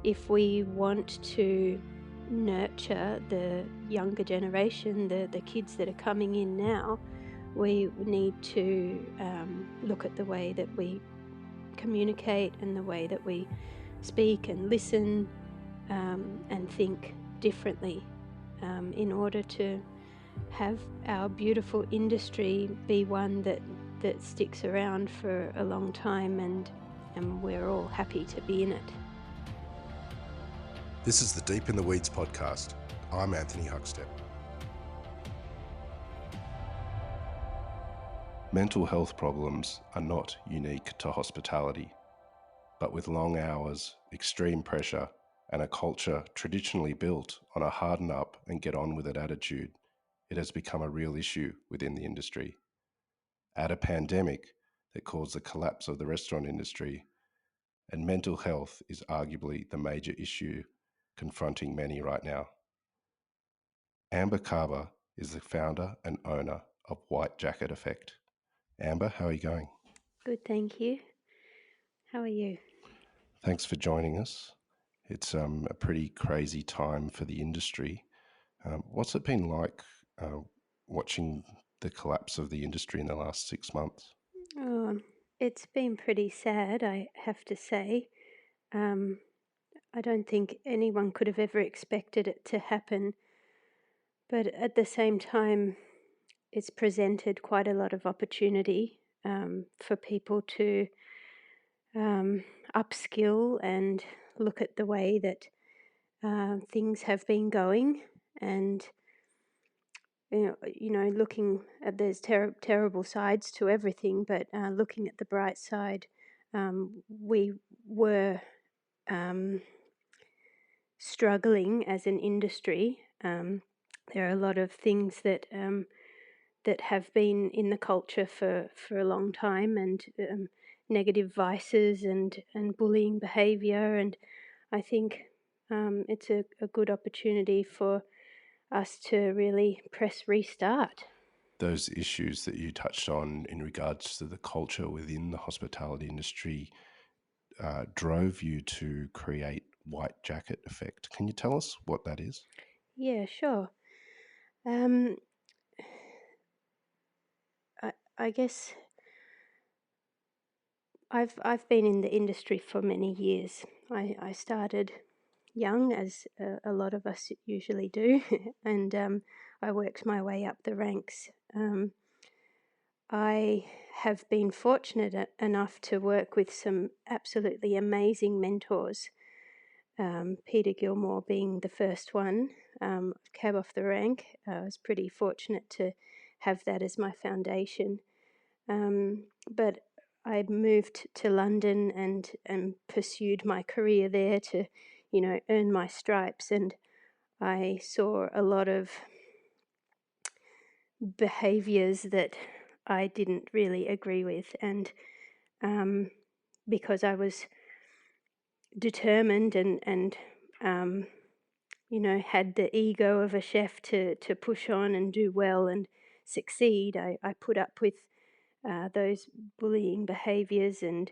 if we want to nurture the younger generation, the kids that are coming in now, we need to look at the way that we communicate and the way that we speak and listen and think differently in order to have our beautiful industry be one that sticks around for a long time, and we're all happy to be in it. This is the Deep in the Weeds podcast. I'm Anthony Huckstep. Mental health problems are not unique to hospitality, but with long hours, extreme pressure, and a culture traditionally built on a harden up and get on with it attitude, it has become a real issue within the industry. Add a pandemic that caused the collapse of the restaurant industry, and mental health is arguably the major issue confronting many right now. Amber Kaba is the founder and owner of White Jacket Effect. Amber, how are you going? Good, thank you. How are you? Thanks for joining us. It's a pretty crazy time for the industry. What's it been like watching the collapse of the industry in the last 6 months? Oh, it's been pretty sad, I have to say. I don't think anyone could have ever expected it to happen, but at the same time, it's presented quite a lot of opportunity for people to upskill and look at the way that things have been going, and looking at there's terrible sides to everything, but looking at the bright side, we were struggling as an industry. There are a lot of things that have been in the culture for a long time, and negative vices and bullying behaviour, and I think it's a good opportunity for us to really press restart. Those issues that you touched on in regards to the culture within the hospitality industry drove you to create White Jacket Effect. Can you tell us what that is? Yeah, sure. I guess I've been in the industry for many years. I started young, as a lot of us usually do, and I worked my way up the ranks. I have been fortunate enough to work with some absolutely amazing mentors, Peter Gilmore being the first one, cab off the rank. I was pretty fortunate to have that as my foundation. But I moved to London and pursued my career there to, earn my stripes. And I saw a lot of behaviours that I didn't really agree with. And because I was determined and had the ego of a chef to push on and do well and succeed, I put up with those bullying behaviours, and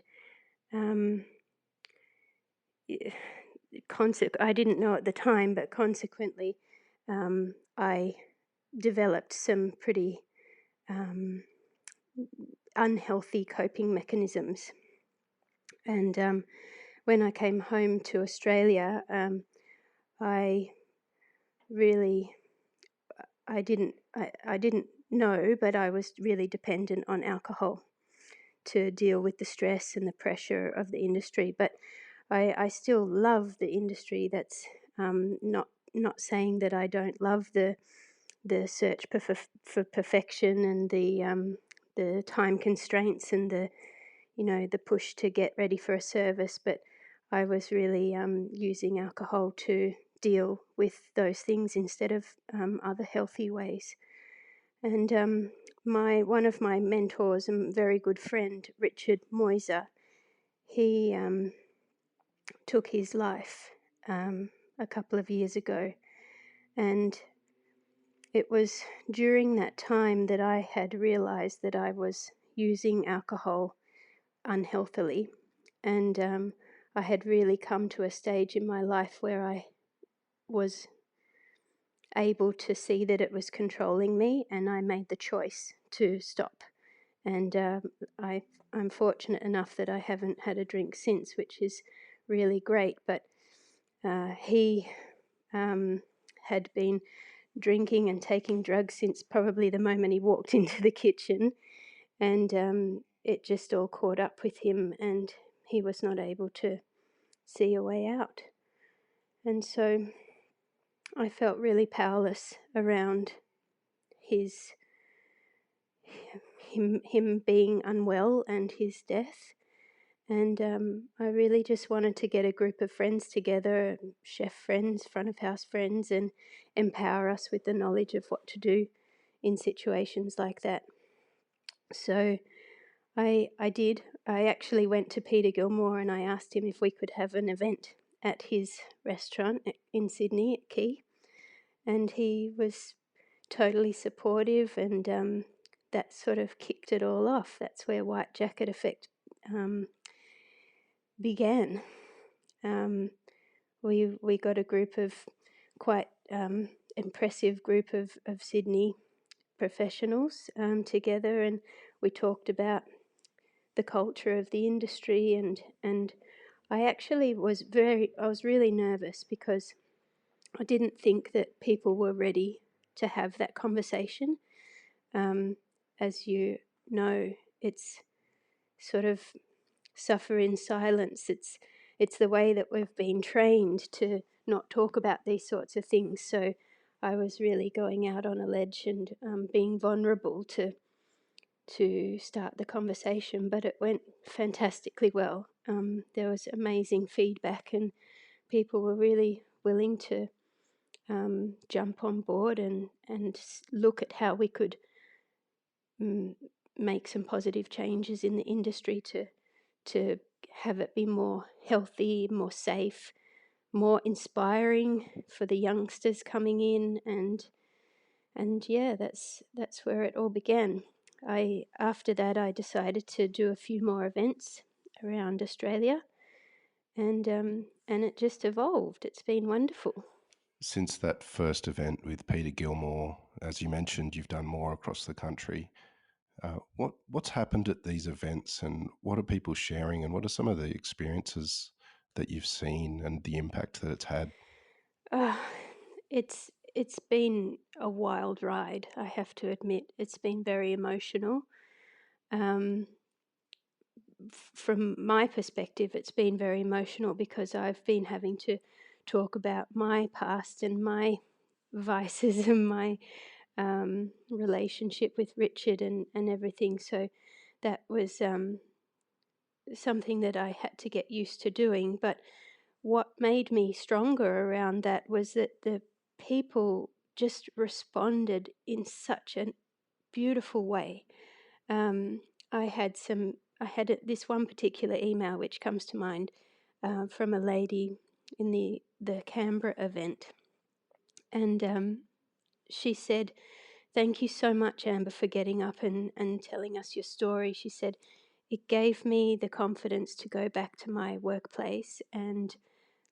I didn't know at the time, but consequently I developed some pretty unhealthy coping mechanisms. And when I came home to Australia, I didn't know, but I was really dependent on alcohol to deal with the stress and the pressure of the industry. But I still love the industry. That's not saying that I don't love the search for perfection and the time constraints and the push to get ready for a service. But I was really using alcohol to deal with those things instead of other healthy ways. And one of my mentors and very good friend, Richard Moiser, he took his life a couple of years ago, and it was during that time that I had realized that I was using alcohol unhealthily, and I had really come to a stage in my life where I was able to see that it was controlling me, and I made the choice to stop. And I, I'm fortunate enough that I haven't had a drink since, which is really great. But he um, had been drinking and taking drugs since probably the moment he walked into the kitchen, and it just all caught up with him, and he was not able to see a way out. And so I felt really powerless around his him being unwell and his death. And I really just wanted to get a group of friends together, chef friends, front of house friends, and empower us with the knowledge of what to do in situations like that. So I did. I actually went to Peter Gilmore and I asked him if we could have an event at his restaurant in Sydney at Key. And he was totally supportive, and that sort of kicked it all off. That's where White Jacket Effect began. We got a group of quite impressive group of Sydney professionals together, and we talked about the culture of the industry, and I actually I was really nervous because I didn't think that people were ready to have that conversation. Um, as you know, it's sort of suffer in silence. It's the way that we've been trained to not talk about these sorts of things. So I was really going out on a ledge and being vulnerable to start the conversation, but it went fantastically well. There was amazing feedback, and people were really willing to jump on board and look at how we could make some positive changes in the industry to have it be more healthy, more safe, more inspiring for the youngsters coming in, and yeah, that's where it all began. After that I decided to do a few more events around Australia, and it just evolved. It's been wonderful. Since that first event with Peter Gilmore, as you mentioned, you've done more across the country. What's happened at these events, and what are people sharing, and what are some of the experiences that you've seen and the impact that it's had? Uh, it's been a wild ride, I have to admit. It's been very emotional. Um, from my perspective, it's been very emotional because I've been having to talk about my past and my vices and my relationship with Richard and everything. So that was something that I had to get used to doing. But what made me stronger around that was that the people just responded in such a beautiful way. Um, I had this one particular email which comes to mind from a lady in the Canberra event, and she said, "Thank you so much, Amber, for getting up and telling us your story." She said, "It gave me the confidence to go back to my workplace and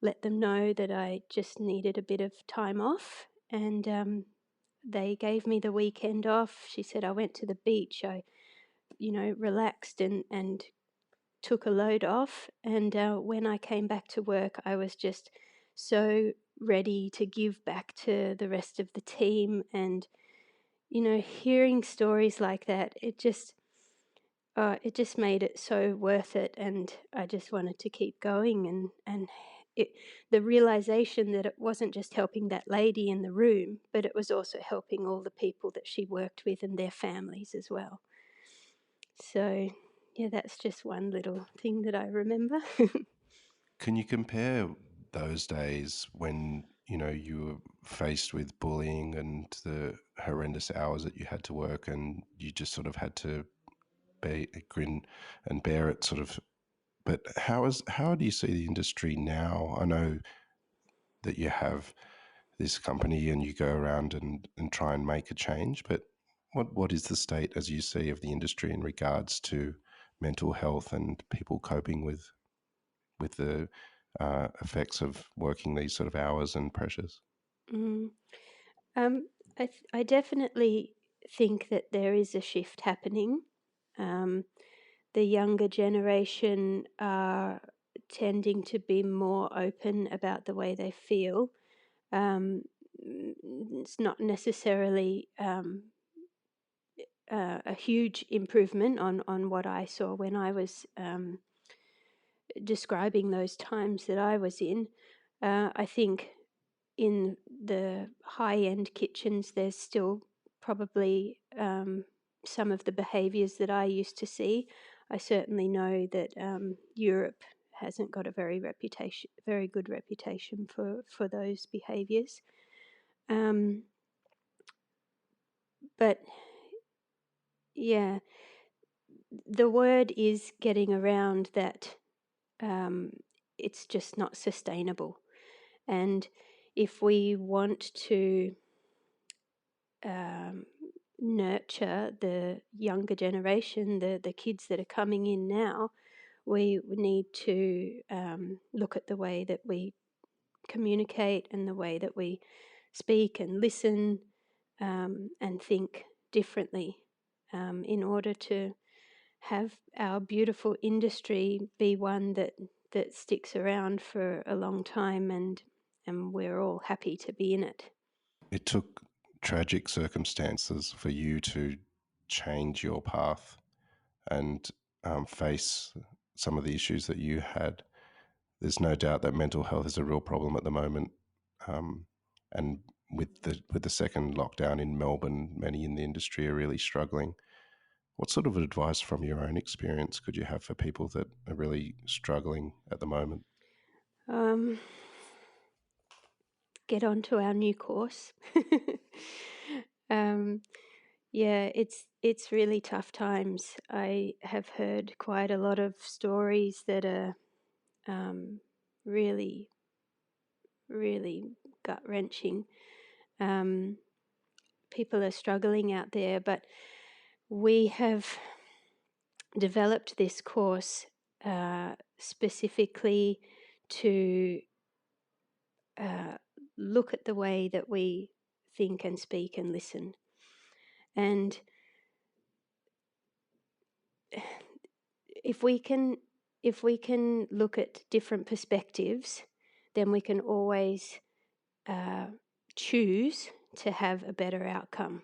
let them know that I just needed a bit of time off." And they gave me the weekend off. She said, "I went to the beach. I, relaxed and took a load off. And when I came back to work, I was just so ready to give back to the rest of the team. And, hearing stories like that, it just made it so worth it. And I just wanted to keep going. And it, the realization that it wasn't just helping that lady in the room, but it was also helping all the people that she worked with and their families as well. So, yeah, that's just one little thing that I remember. Can you compare those days when you were faced with bullying and the horrendous hours that you had to work, and you just sort of had to grin and bear it, sort of? But how do you see the industry now? I know that you have this company and you go around and try and make a change, but what is the state as you see of the industry in regards to mental health and people coping with with the effects of working these sort of hours and pressures? Mm. I definitely think that there is a shift happening. Um, the younger generation are tending to be more open about the way they feel. Um, it's not necessarily a huge improvement on what I saw when I was describing those times that I was in. I think in the high end kitchens, there's still probably some of the behaviours that I used to see. I certainly know that Europe hasn't got a very good reputation for those behaviours. But yeah, the word is getting around that um, it's just not sustainable. And if we want to um, nurture the younger generation, the kids that are coming in now, we need to look at the way that we communicate and the way that we speak and listen and think differently in order to have our beautiful industry be one that sticks around for a long time and we're all happy to be in it. It took tragic circumstances for you to change your path and face some of the issues that you had. There's no doubt that mental health is a real problem at the moment, um, and with the second lockdown in Melbourne, many in the industry are really struggling. What sort of advice from your own experience could you have for people that are really struggling at the moment? Um, get onto our new course. um, yeah, it's really tough times. I have heard quite a lot of stories that are um, really, really gut wrenching. Um, People are struggling out there, but we have developed this course specifically to uh, look at the way that we think and speak and listen. And if we can look at different perspectives, then we can always uh, choose to have a better outcome.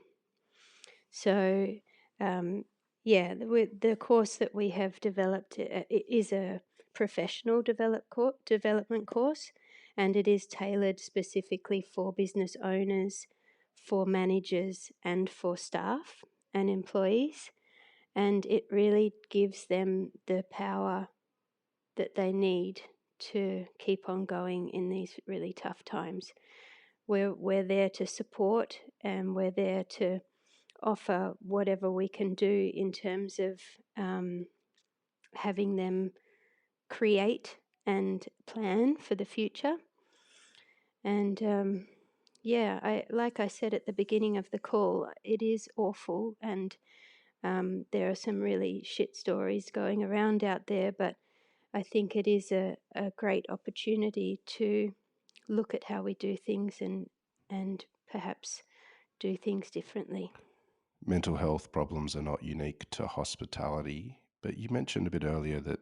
So, the course that we have developed it is a professional development course, and it is tailored specifically for business owners, for managers, and for staff and employees. And it really gives them the power that they need to keep on going in these really tough times. We're there to support, and we're there to offer whatever we can do in terms of having them create and plan for the future. And like I said at the beginning of the call, it is awful, and there are some really shit stories going around out there, but I think it is a great opportunity to look at how we do things and perhaps do things differently. Mental health problems are not unique to hospitality, but you mentioned a bit earlier that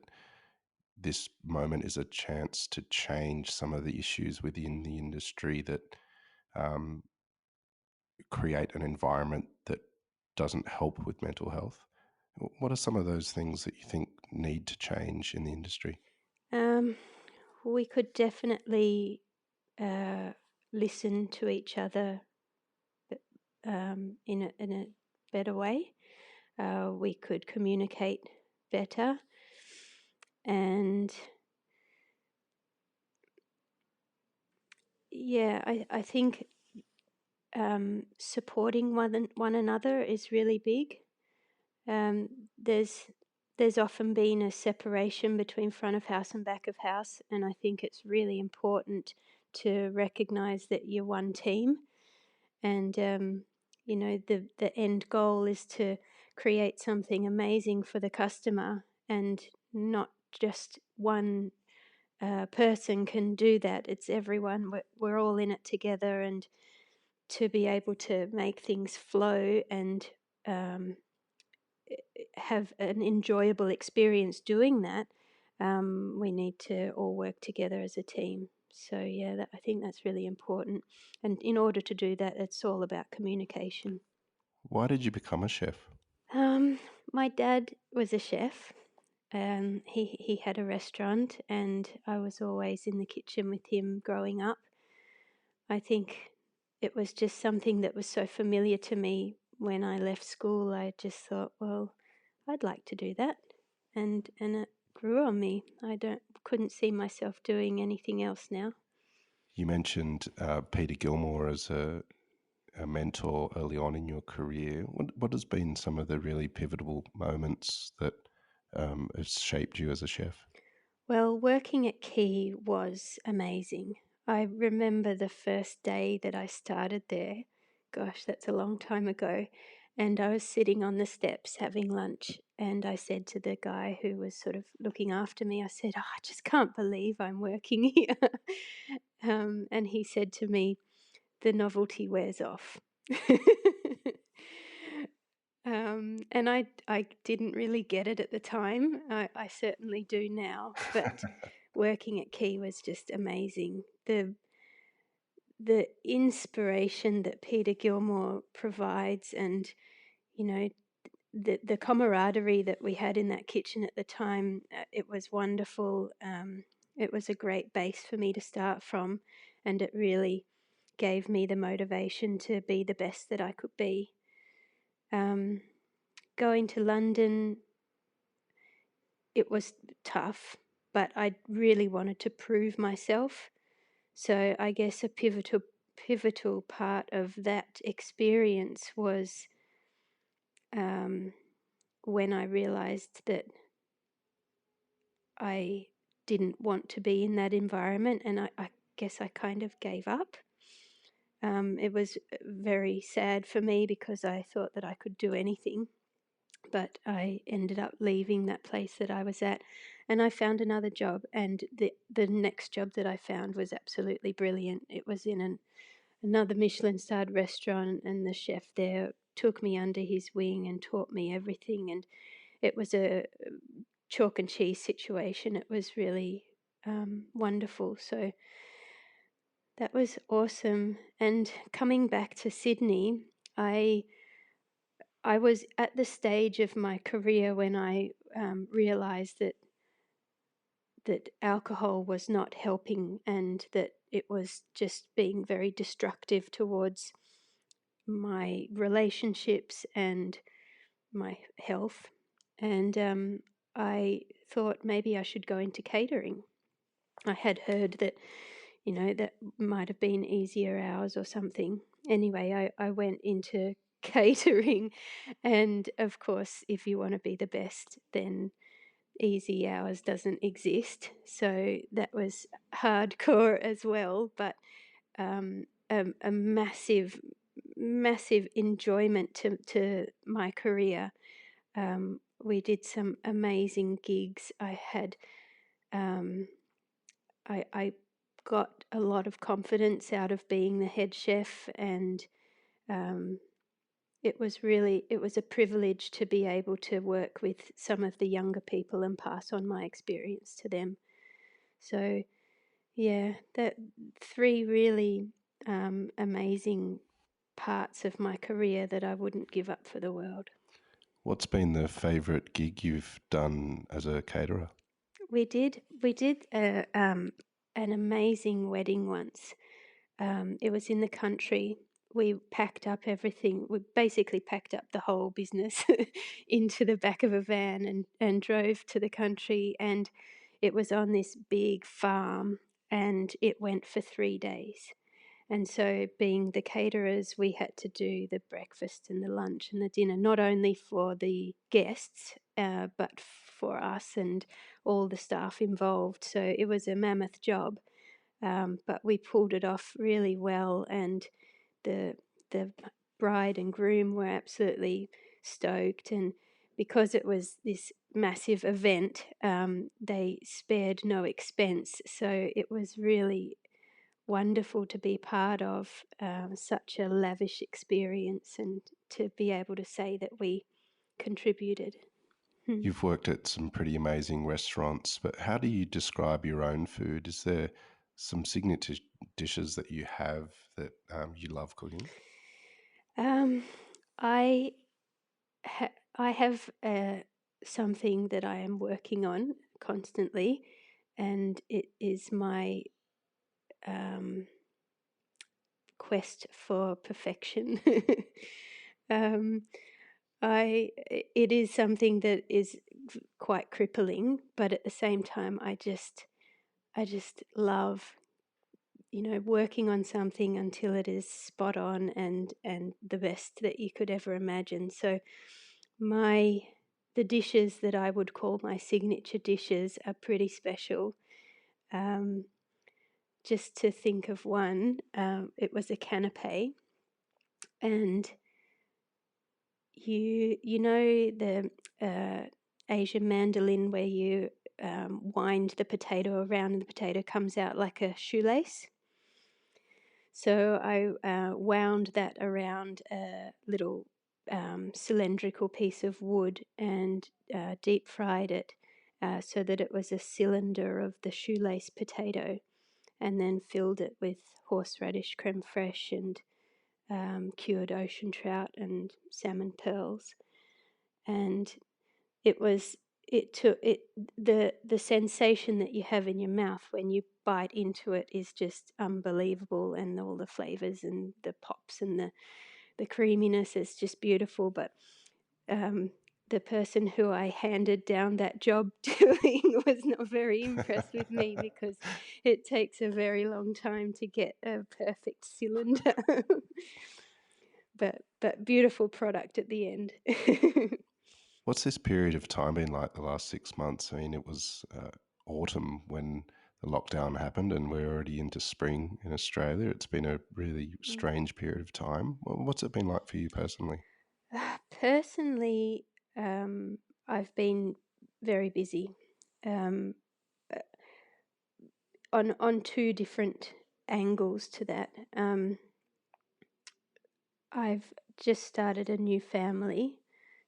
this moment is a chance to change some of the issues within the industry that um, create an environment that doesn't help with mental health. What are some of those things that you think need to change in the industry? Um, we could definitely uh, listen to each other in a better way. We could communicate better, and I think supporting one another is really big. Um, there's there's often been a separation between front of house and back of house, and I think it's really important to recognise that you're one team, and the end goal is to create something amazing for the customer, and not just one person can do that. It's everyone. We're all in it together, and to be able to make things flow and um, have an enjoyable experience doing that, we need to all work together as a team. So yeah, I think that's really important. And in order to do that, it's all about communication. Why did you become a chef? Um, my dad was a chef. He had a restaurant, and I was always in the kitchen with him growing up. I think it was just something that was so familiar to me when I left school. I just thought, well, I'd like to do that, and it grew on me. I don't couldn't see myself doing anything else now. You mentioned Peter Gilmore as a mentor early on in your career. What has been some of the really pivotal moments that has shaped you as a chef? Well, working at Key was amazing. I remember the first day that I started there. Gosh, that's a long time ago. And I was sitting on the steps having lunch, and I said to the guy who was sort of looking after me, I said, "Oh, I just can't believe I'm working here." And he said to me, "The novelty wears off." And I didn't really get it at the time. I certainly do now, but working at Key was just amazing. The inspiration that Peter Gilmore provides, and you know the camaraderie that we had in that kitchen at the time, it was wonderful. It was a great base for me to start from, and it really gave me the motivation to be the best that I could be. Um, Going to London, it was tough, but I really wanted to prove myself. So I guess a pivotal part of that experience was um, when I realized that I didn't want to be in that environment, and I guess I kind of gave up. It was very sad for me because I thought that I could do anything, but I ended up leaving that place that I was at, and I found another job. And the next job that I found was absolutely brilliant. It was in another Michelin-starred restaurant, and the chef there took me under his wing and taught me everything. And it was a chalk and cheese situation. It was really wonderful. So that was awesome. And coming back to Sydney, I I was at the stage of my career when I realized that alcohol was not helping, and that it was just being very destructive towards my relationships and my health. And I thought maybe I should go into catering. I had heard that, that might have been easier hours or something. Anyway, I went into catering. And of course, if you want to be the best, then easy hours doesn't exist. So that was hardcore as well, but a massive, massive enjoyment to my career. We did some amazing gigs. Um, I got a lot of confidence out of being the head chef, and um, it was a privilege to be able to work with some of the younger people and pass on my experience to them. So yeah, that three really amazing parts of my career that I wouldn't give up for the world. What's been the favourite gig you've done as a caterer? We did an amazing wedding once. It was in the country. We packed up everything. We basically packed up the whole business into the back of a van and drove to the country. And it was on this big farm, and it went for 3 days. And so, being the caterers, we had to do the breakfast and the lunch and the dinner, not only for the guests, but for us and all the staff involved. So, it was a mammoth job, but we pulled it off really well. And the bride and groom were absolutely stoked. And because it was this massive event, they spared no expense. So it was really wonderful to be part of such a lavish experience and to be able to say that we contributed. Hmm. You've worked at some pretty amazing restaurants, but how do you describe your own food? Is there some signature dishes that you have that you love cooking? Um, I I have something that I am working on constantly, and it is my um, quest for perfection. um, it is something that is quite crippling, but at the same time, I just love, working on something until it is spot on and the best that you could ever imagine. So my the dishes that I would call my signature dishes are pretty special. Um, just to think of one, it was a canapé, and you know the Asian mandolin where you wind the potato around and the potato comes out like a shoelace. So I wound that around a little cylindrical piece of wood and deep fried it so that it was a cylinder of the shoelace potato, and then filled it with horseradish creme fraiche and cured ocean trout and salmon pearls. And it was it took it the sensation that you have in your mouth when you bite into it is just unbelievable, and all the flavors and the pops and the creaminess is just beautiful. But um, the person who I handed down that job doing was not very impressed with me because it takes a very long time to get a perfect cylinder. But beautiful product at the end. What's this period of time been like the last 6 months? I mean, it was autumn when the lockdown happened, and we're already into spring in Australia. It's been a really strange period of time. What's it been like for you personally? Personally, I've been very busy um, uh, on two different angles to that. I've just started a new family,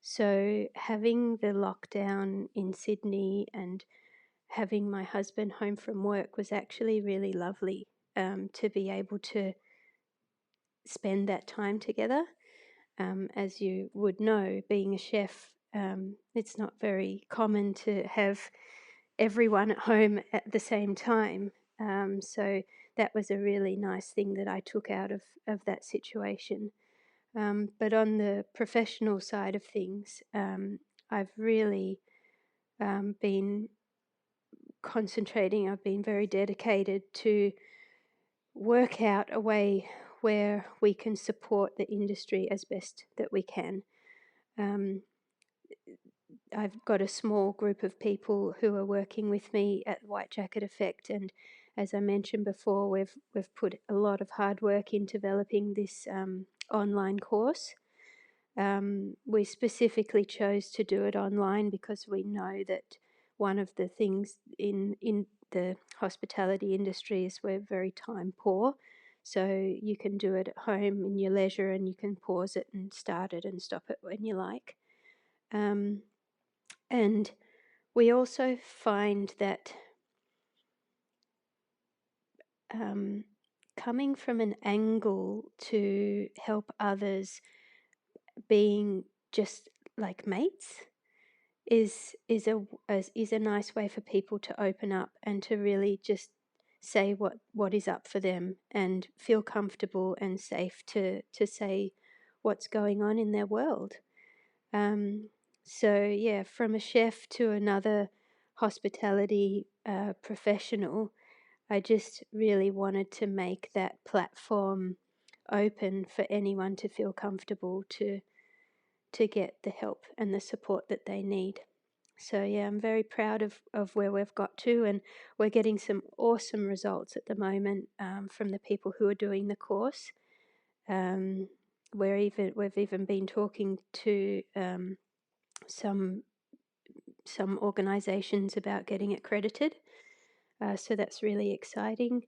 so having the lockdown in Sydney and having my husband home from work was actually really lovely, to be able to spend that time together. As you would know, being a chef, it's not very common to have everyone at home at the same time. So that was a really nice thing that I took out of that situation. But on the professional side of things, I've really been concentrating, I've been very dedicated to work out a way where we can support the industry as best that we can. Um, I've got a small group of people who are working with me at White Jacket Effect, and as I mentioned before, we've put a lot of hard work in developing this online course. We specifically chose to do it online because we know that one of the things in the hospitality industry is we're very time poor. So you can do it at home in your leisure, and you can pause it and start it and stop it when you like. Um, and we also find that um, coming from an angle to help others being just like mates is a nice way for people to open up and to really just say what is up for them and feel comfortable and safe to say what's going on in their world. So yeah, from a chef to another hospitality professional, I just really wanted to make that platform open for anyone to feel comfortable to get the help and the support that they need. So yeah, I'm very proud of where we've got to, and we're getting some awesome results at the moment from the people who are doing the course. We've even been talking to some organisations about getting it credited. So that's really exciting.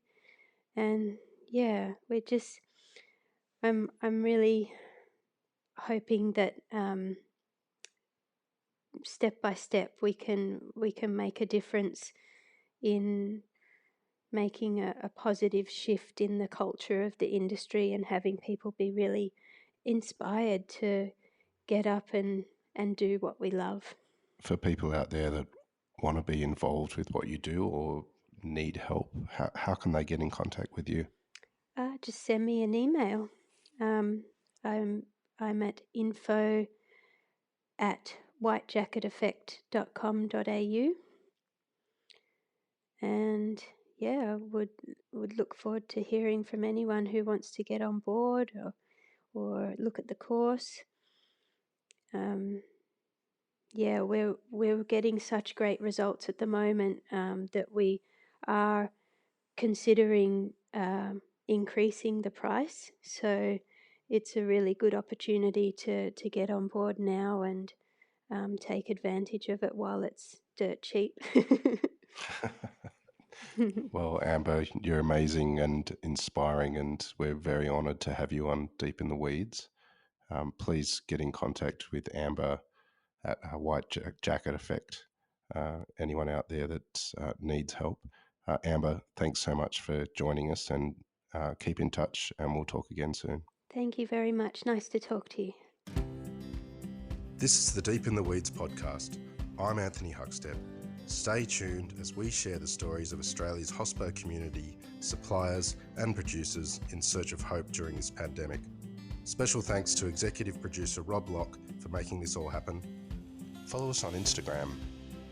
And yeah, I'm really hoping that step by step we can make a difference in making a positive shift in the culture of the industry and having people be really inspired to get up and do what we love. For people out there that want to be involved with what you do or need help, how can they get in contact with you? Just send me an email. Um, I'm at info@whitejacketeffect.com.au, and yeah, would look forward to hearing from anyone who wants to get on board or look at the course. Yeah, we're getting such great results at the moment that we are considering increasing the price. So it's a really good opportunity to get on board now and take advantage of it while it's dirt cheap. Well, Amber, you're amazing and inspiring, and we're very honoured to have you on Deep in the Weeds. Please get in contact with Amber at White Jacket Effect. Anyone out there that needs help. Amber, thanks so much for joining us, and keep in touch, and we'll talk again soon. Thank you very much. Nice to talk to you. This is the Deep in the Weeds podcast. I'm Anthony Huckstep. Stay tuned as we share the stories of Australia's hospo community, suppliers and producers in search of hope during this pandemic. Special thanks to executive producer Rob Locke for making this all happen. Follow us on Instagram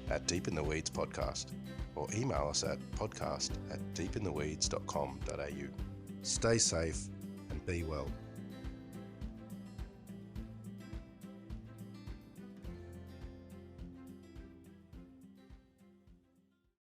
at Deep in the Weeds Podcast, or email us at podcast@deepintheweeds.com.au. Stay safe and be well.